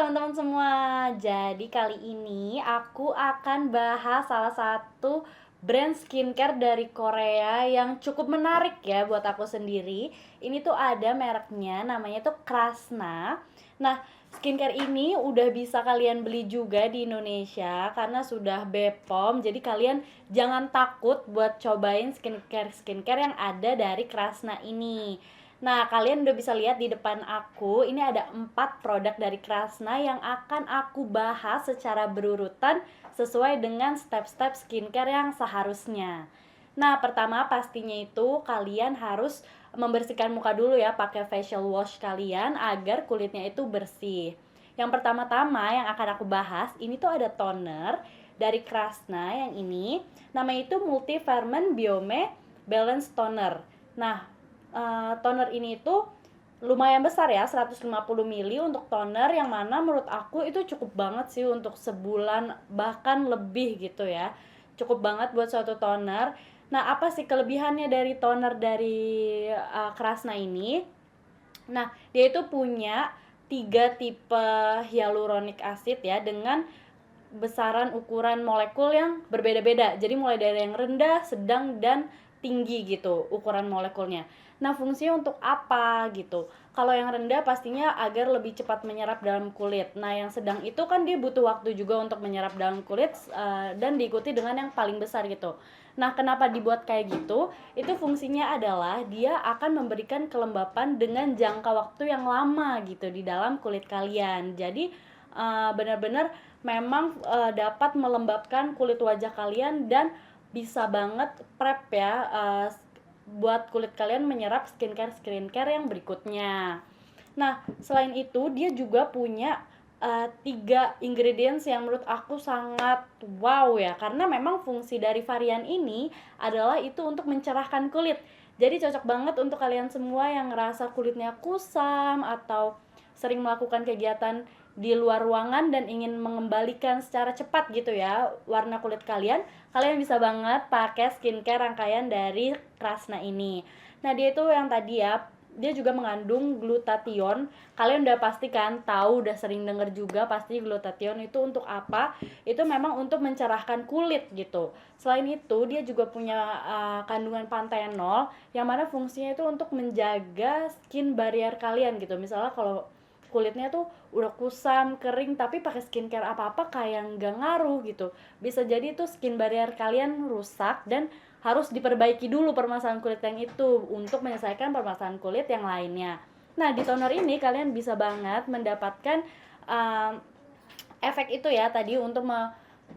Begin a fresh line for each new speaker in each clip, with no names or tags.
teman-teman semua. Jadi kali ini aku akan bahas salah satu brand skincare dari Korea yang cukup menarik ya buat aku sendiri. Ini tuh ada mereknya, namanya tuh Krasna. Nah, skincare ini udah bisa kalian beli juga di Indonesia karena sudah BPOM. Jadi kalian jangan takut buat cobain skincare yang ada dari Krasna ini. Nah, kalian udah bisa lihat di depan aku, ini ada 4 produk dari Krasna yang akan aku bahas secara berurutan sesuai dengan step-step skincare yang seharusnya. Nah, pertama pastinya itu kalian harus membersihkan muka dulu ya pakai facial wash kalian agar kulitnya itu bersih. Yang pertama-tama yang akan aku bahas, ini tuh ada toner dari Krasna yang ini, namanya itu Multi-Ferment Biome Balance Toner. Nah, toner ini tuh lumayan besar ya, 150 ml untuk toner, yang mana menurut aku itu cukup banget sih untuk sebulan bahkan lebih gitu ya. Cukup banget buat suatu toner. Nah, apa sih kelebihannya dari toner dari Krasna ini? Nah, dia itu punya 3 tipe hyaluronic acid ya, dengan besaran ukuran molekul yang berbeda-beda. Jadi mulai dari yang rendah, sedang, dan tinggi gitu ukuran molekulnya. Nah, fungsinya untuk apa gitu? Kalau yang rendah pastinya agar lebih cepat menyerap dalam kulit. Nah, yang sedang itu kan dia butuh waktu juga untuk menyerap dalam kulit, dan diikuti dengan yang paling besar gitu. Nah, kenapa dibuat kayak gitu? Itu fungsinya adalah dia akan memberikan kelembapan dengan jangka waktu yang lama gitu di dalam kulit kalian. Jadi benar-benar memang dapat melembabkan kulit wajah kalian dan bisa banget prep ya, buat kulit kalian menyerap skincare yang berikutnya. Nah, selain itu dia juga punya 3 ingredients yang menurut aku sangat wow ya, karena memang fungsi dari varian ini adalah itu untuk mencerahkan kulit. Jadi cocok banget untuk kalian semua yang ngerasa kulitnya kusam atau sering melakukan kegiatan di luar ruangan dan ingin mengembalikan secara cepat gitu ya warna kulit kalian. Kalian bisa banget pakai skincare rangkaian dari Krasna ini. Nah, dia itu yang tadi ya, dia juga mengandung glutathione. Kalian udah pasti kan tahu, udah sering denger juga pasti glutathione itu untuk apa. Itu memang untuk mencerahkan kulit gitu. Selain itu dia juga punya kandungan panthenol yang mana fungsinya itu untuk menjaga skin barrier kalian gitu. Misalnya kalau kulitnya tuh udah kusam, kering, tapi pakai skincare apa-apa kayak nggak ngaruh gitu. Bisa jadi tuh skin barrier kalian rusak dan harus diperbaiki dulu permasalahan kulit yang itu untuk menyelesaikan permasalahan kulit yang lainnya. Nah, di toner ini kalian bisa banget mendapatkan um, efek itu ya tadi untuk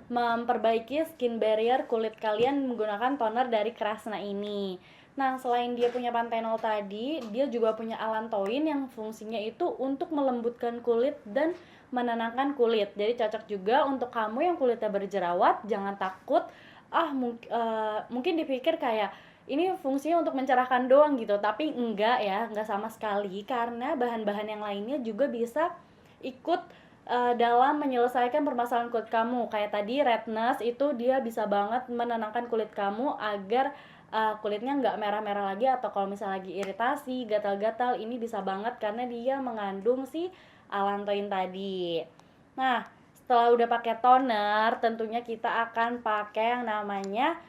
memperbaiki skin barrier kulit kalian menggunakan toner dari Krasna ini. Nah, selain dia punya panthenol tadi, dia juga punya allantoin yang fungsinya itu untuk melembutkan kulit dan menenangkan kulit. Jadi cocok juga untuk kamu yang kulitnya berjerawat. Jangan takut, mungkin dipikir kayak ini fungsinya untuk mencerahkan doang gitu, tapi enggak ya, enggak sama sekali, karena bahan-bahan yang lainnya juga bisa ikut dalam menyelesaikan permasalahan kulit kamu. Kayak tadi redness itu dia bisa banget menenangkan kulit kamu agar kulitnya nggak merah-merah lagi, atau kalau misalnya lagi iritasi, gatal-gatal, ini bisa banget karena dia mengandung si allantoin tadi. Nah, setelah udah pakai toner, tentunya kita akan pakai yang namanya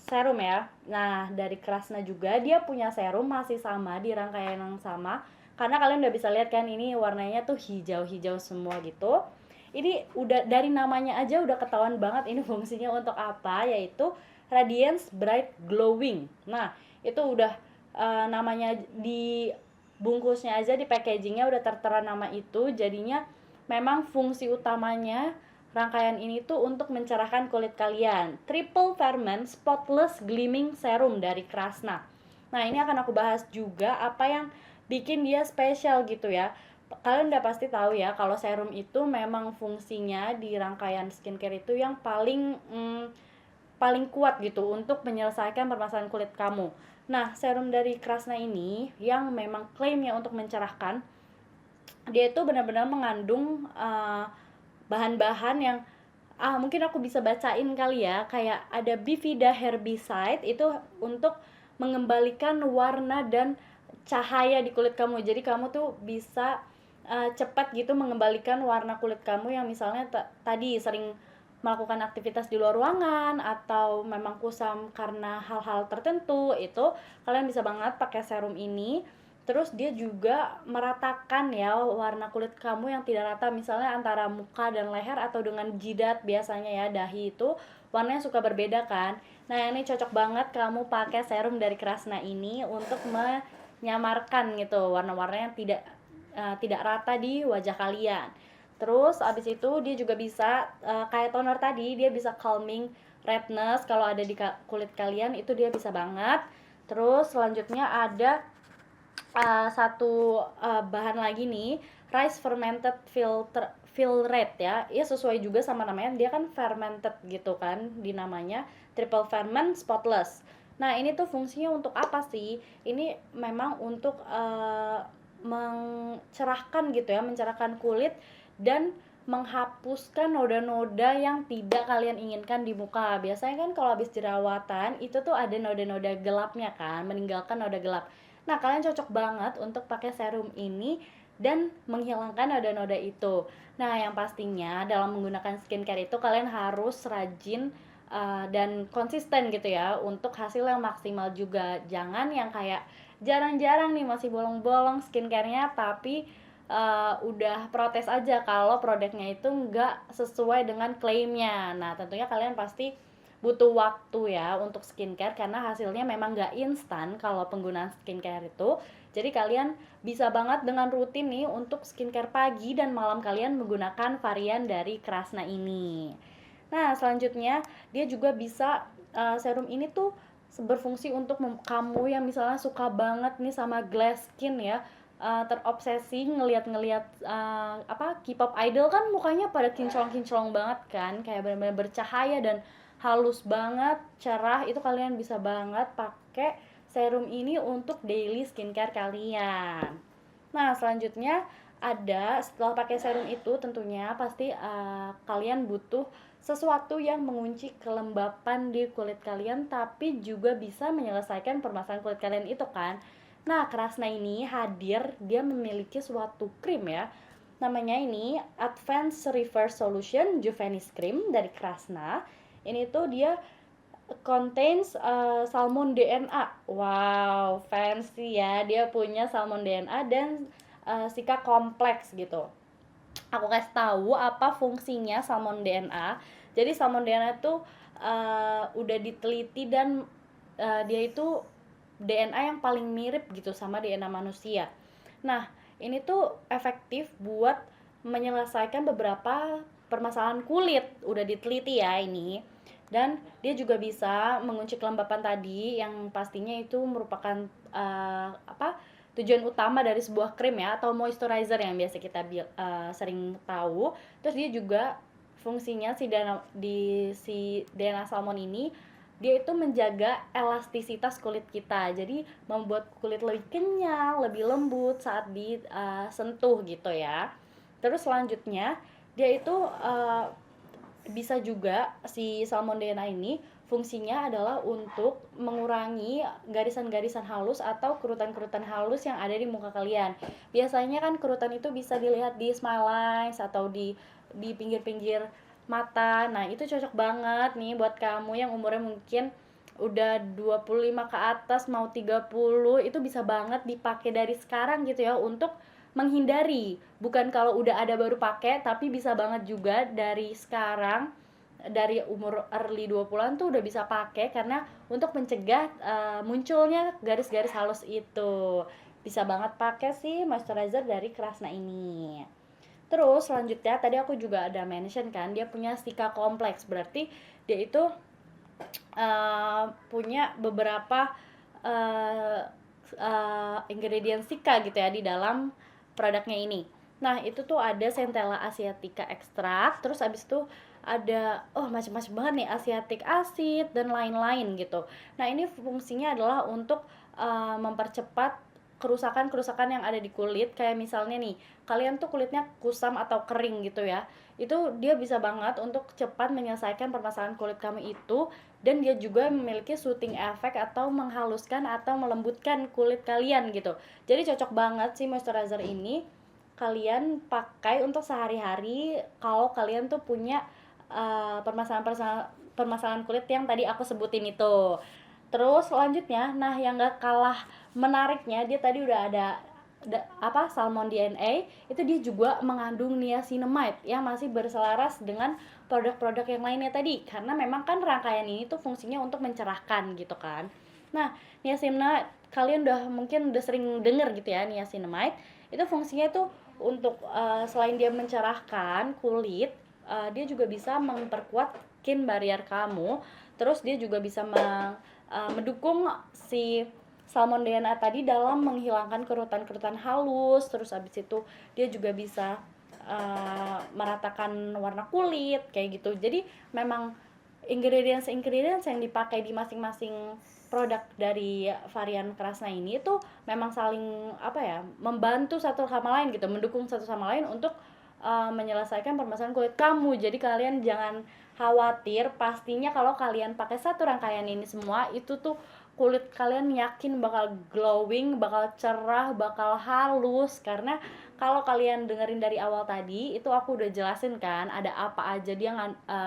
serum ya. Nah, dari Krasna juga dia punya serum masih sama di rangkaian yang sama. Karena kalian udah bisa lihat kan ini warnanya tuh hijau-hijau semua gitu. Ini udah dari namanya aja udah ketahuan banget ini fungsinya untuk apa, yaitu Radiance Bright Glowing. Nah, itu udah namanya di bungkusnya aja, di packagingnya udah tertera nama itu. Jadinya memang fungsi utamanya rangkaian ini tuh untuk mencerahkan kulit kalian. Triple Ferment Spotless Gleaming Serum dari Krasna. Nah, ini akan aku bahas juga apa yang bikin dia spesial gitu ya. Kalian udah pasti tahu ya kalau serum itu memang fungsinya di rangkaian skincare itu yang paling kuat gitu untuk menyelesaikan permasalahan kulit kamu. Nah, serum dari Krasna ini yang memang klaimnya untuk mencerahkan, dia itu benar-benar mengandung bahan-bahan yang mungkin aku bisa bacain kali ya, kayak ada bifida herbicide itu untuk mengembalikan warna dan cahaya di kulit kamu. Jadi kamu tuh bisa cepat gitu mengembalikan warna kulit kamu yang misalnya tadi sering melakukan aktivitas di luar ruangan atau memang kusam karena hal-hal tertentu. Itu kalian bisa banget pakai serum ini. Terus dia juga meratakan ya warna kulit kamu yang tidak rata, misalnya antara muka dan leher atau dengan jidat. Biasanya ya dahi itu warnanya suka berbeda kan. Nah ini cocok banget kamu pakai serum dari Krasna ini untuk menyamarkan gitu warna-warna yang tidak rata di wajah kalian. Terus abis itu dia juga bisa kayak toner tadi, dia bisa calming redness kalau ada di kulit kalian, itu dia bisa banget. Terus selanjutnya ada satu bahan lagi nih, rice fermented filtrate ya. Ya sesuai juga sama namanya, dia kan fermented gitu kan di namanya, triple ferment spotless. Nah ini tuh fungsinya untuk apa sih? Ini memang untuk mencerahkan gitu ya, mencerahkan kulit dan menghapuskan noda-noda yang tidak kalian inginkan di muka. Biasanya kan kalau habis jerawatan itu tuh ada noda-noda gelapnya kan, meninggalkan noda gelap. Nah, kalian cocok banget untuk pakai serum ini dan menghilangkan noda-noda itu. Nah, yang pastinya dalam menggunakan skincare itu kalian harus rajin dan konsisten gitu ya untuk hasil yang maksimal juga. Jangan yang kayak jarang-jarang nih masih bolong-bolong skincarenya tapi udah protes aja kalau produknya itu nggak sesuai dengan klaimnya. Nah tentunya kalian pasti butuh waktu ya untuk skincare karena hasilnya memang nggak instan kalau penggunaan skincare itu. Jadi kalian bisa banget dengan rutin nih untuk skincare pagi dan malam kalian menggunakan varian dari Krasna ini. Nah selanjutnya dia juga bisa serum ini tuh berfungsi untuk kamu yang misalnya suka banget nih sama glass skin ya, terobsesi ngelihat-ngelihat K-pop idol kan mukanya pada kinclong-kinclong banget kan, kayak benar-benar bercahaya dan halus banget, cerah. Itu kalian bisa banget pakai serum ini untuk daily skincare kalian. Nah selanjutnya ada, setelah pakai serum itu tentunya pasti kalian butuh sesuatu yang mengunci kelembapan di kulit kalian tapi juga bisa menyelesaikan permasalahan kulit kalian itu kan. Nah, Krasna ini hadir, dia memiliki suatu krim ya. Namanya ini Advanced Reverse Solution Juvenis Cream dari Krasna. Ini tuh dia contains salmon DNA. Wow, fancy ya. Dia punya salmon DNA dan sika kompleks gitu. Aku kasih tahu apa fungsinya salmon DNA. Jadi salmon DNA tuh udah diteliti dan dia itu DNA yang paling mirip gitu sama DNA manusia. Nah, ini tuh efektif buat menyelesaikan beberapa permasalahan kulit. Udah diteliti ya ini. Dan dia juga bisa mengunci kelembapan tadi yang pastinya itu merupakan tujuan utama dari sebuah krim ya atau moisturizer yang biasa kita sering tahu. Terus dia juga fungsinya si DNA salmon ini, dia itu menjaga elastisitas kulit kita, jadi membuat kulit lebih kenyal, lebih lembut saat disentuh gitu ya. Terus selanjutnya dia itu bisa juga si salmon DNA ini fungsinya adalah untuk mengurangi garisan-garisan halus atau kerutan-kerutan halus yang ada di muka kalian. Biasanya kan kerutan itu bisa dilihat di smile lines atau di pinggir-pinggir mata. Nah, itu cocok banget nih buat kamu yang umurnya mungkin udah 25 ke atas mau 30, itu bisa banget dipakai dari sekarang gitu ya untuk menghindari. Bukan kalau udah ada baru pakai, tapi bisa banget juga dari sekarang, dari umur early 20-an tuh udah bisa pakai karena untuk mencegah munculnya garis-garis halus itu. Bisa banget pakai sih moisturizer dari Krasna ini. Terus selanjutnya tadi aku juga ada mention kan dia punya sika kompleks, berarti dia itu punya beberapa ingredient sika gitu ya di dalam produknya ini. Nah itu tuh ada Centella asiatica extract, terus abis itu ada macam-macam banget nih, asiatic acid dan lain-lain gitu. Nah ini fungsinya adalah untuk mempercepat kerusakan-kerusakan yang ada di kulit. Kayak misalnya nih kalian tuh kulitnya kusam atau kering gitu ya, itu dia bisa banget untuk cepat menyelesaikan permasalahan kulit kamu itu. Dan dia juga memiliki soothing effect atau menghaluskan atau melembutkan kulit kalian gitu. Jadi cocok banget sih moisturizer ini kalian pakai untuk sehari-hari kalau kalian tuh punya permasalahan kulit yang tadi aku sebutin itu. Terus selanjutnya, nah yang gak kalah menariknya, dia tadi udah ada Salmon DNA, itu dia juga mengandung niacinamide yang masih berselaras dengan produk-produk yang lainnya tadi, karena memang kan rangkaian ini tuh fungsinya untuk mencerahkan gitu kan. Nah, niacinamide kalian mungkin udah sering denger gitu ya, niacinamide itu fungsinya tuh untuk selain dia mencerahkan kulit, dia juga bisa memperkuat skin barrier kamu. Terus dia juga bisa mendukung si salmon DNA tadi dalam menghilangkan kerutan-kerutan halus. Terus abis itu dia juga bisa meratakan warna kulit kayak gitu. Jadi memang ingredients yang dipakai di masing-masing produk dari varian Krasna ini tuh memang saling membantu satu sama lain gitu, mendukung satu sama lain untuk menyelesaikan permasalahan kulit kamu. Jadi kalian jangan khawatir, pastinya kalau kalian pakai satu rangkaian ini semua itu tuh kulit kalian yakin bakal glowing, bakal cerah, bakal halus. Karena kalau kalian dengerin dari awal tadi itu aku udah jelasin kan ada apa aja, dia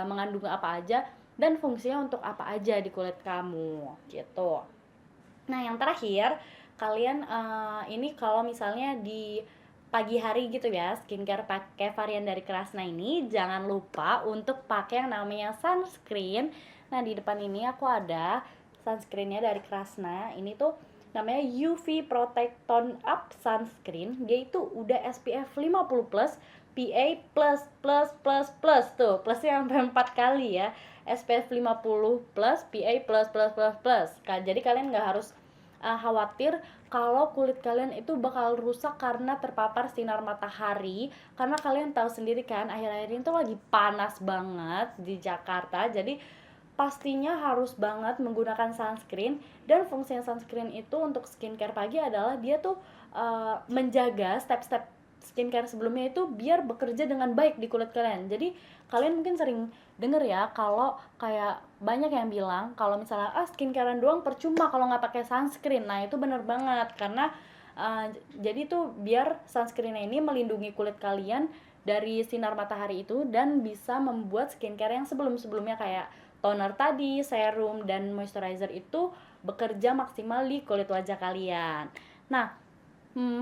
mengandung apa aja dan fungsinya untuk apa aja di kulit kamu gitu. Nah yang terakhir, kalian ini kalau misalnya di pagi hari gitu ya, skincare pakai varian dari Krasna ini, jangan lupa untuk pakai yang namanya sunscreen. Nah di depan ini aku ada sunscreennya dari Krasna. Ini tuh namanya UV Protect Tone Up Sunscreen. Dia itu udah SPF 50+, PA+++++, tuh plusnya sampai 4 kali ya. SPF 50+, PA+++++. Jadi kalian nggak harus khawatir kalau kulit kalian itu bakal rusak karena terpapar sinar matahari. Karena kalian tahu sendiri kan akhir-akhir ini tuh lagi panas banget di Jakarta. Jadi pastinya harus banget menggunakan sunscreen. Dan fungsinya sunscreen itu untuk skincare pagi adalah dia tuh menjaga step-step skincare sebelumnya itu biar bekerja dengan baik di kulit kalian. Jadi kalian mungkin sering denger ya kalau kayak banyak yang bilang kalau misalnya skincarean doang percuma kalau nggak pakai sunscreen. Nah itu bener banget, karena jadi tuh biar sunscreen ini melindungi kulit kalian dari sinar matahari itu dan bisa membuat skincare yang sebelum-sebelumnya kayak toner tadi, serum, dan moisturizer itu bekerja maksimal di kulit wajah kalian. Nah,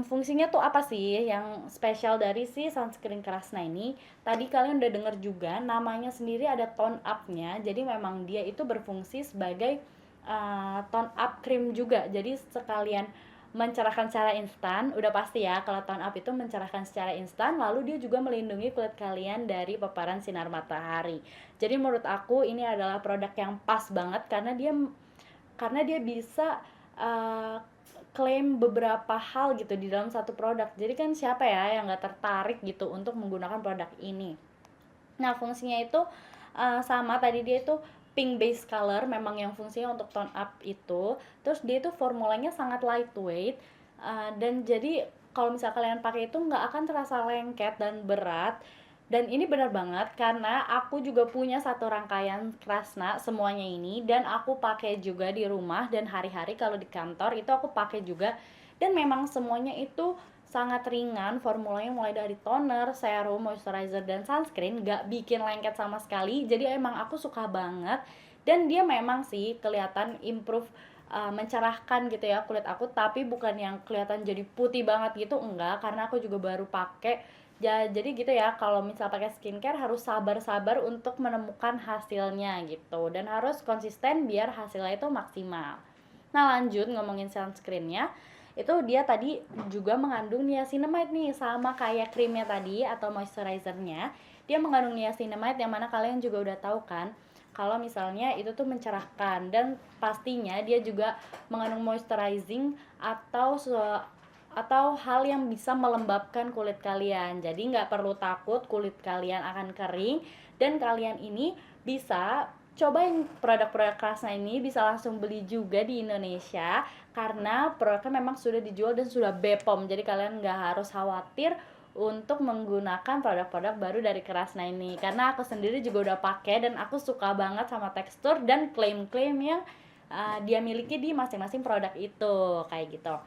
fungsinya tuh apa sih yang spesial dari si sunscreen Krasna ini? Tadi kalian udah denger juga, namanya sendiri ada tone up-nya. Jadi memang dia itu berfungsi sebagai tone up cream juga. Jadi sekalian mencerahkan secara instan, udah pasti ya kalau tone up itu mencerahkan secara instan, lalu dia juga melindungi kulit kalian dari paparan sinar matahari. Jadi menurut aku ini adalah produk yang pas banget karena dia bisa klaim beberapa hal gitu di dalam satu produk. Jadi kan siapa ya yang gak tertarik gitu untuk menggunakan produk ini. Nah fungsinya itu sama, tadi dia itu pink base color, memang yang fungsinya untuk tone up itu. Terus dia itu formulanya sangat lightweight, dan jadi kalau misalnya kalian pakai itu nggak akan terasa lengket dan berat. Dan ini benar banget karena aku juga punya satu rangkaian Krasna semuanya ini, dan aku pakai juga di rumah dan hari-hari kalau di kantor itu aku pakai juga. Dan memang semuanya itu sangat ringan, formulanya mulai dari toner, serum, moisturizer, dan sunscreen, gak bikin lengket sama sekali. Jadi emang aku suka banget, dan dia memang sih kelihatan improve, mencerahkan gitu ya kulit aku, tapi bukan yang kelihatan jadi putih banget gitu, enggak, karena aku juga baru pakai. Jadi gitu ya, kalau misal pakai skincare harus sabar-sabar untuk menemukan hasilnya gitu, dan harus konsisten biar hasilnya itu maksimal. Nah lanjut ngomongin sunscreennya, itu dia tadi juga mengandung niacinamide nih, sama kayak krimnya tadi atau moisturizernya. Dia mengandung niacinamide yang mana kalian juga udah tahu kan kalau misalnya itu tuh mencerahkan, dan pastinya dia juga mengandung moisturizing atau hal yang bisa melembabkan kulit kalian. Jadi nggak perlu takut kulit kalian akan kering, dan kalian ini bisa cobain produk-produk Krasna ini, bisa langsung beli juga di Indonesia karena produknya memang sudah dijual dan sudah BPOM. Jadi kalian nggak harus khawatir untuk menggunakan produk-produk baru dari Krasna ini, karena aku sendiri juga udah pakai dan aku suka banget sama tekstur dan klaim-klaim yang dia miliki di masing-masing produk itu kayak gitu.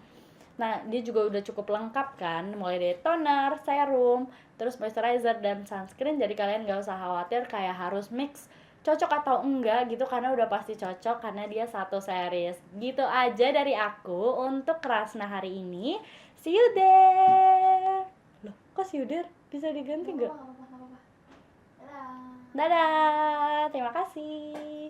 Nah, dia juga udah cukup lengkap kan, mulai dari toner, serum, terus moisturizer dan sunscreen. Jadi kalian gak usah khawatir kayak harus mix cocok atau enggak gitu, karena udah pasti cocok karena dia satu series. Gitu aja dari aku untuk Krasna hari ini. See you there. Loh, kok see you there? Bisa diganti nggak?
Dadah.
Dadah, terima kasih.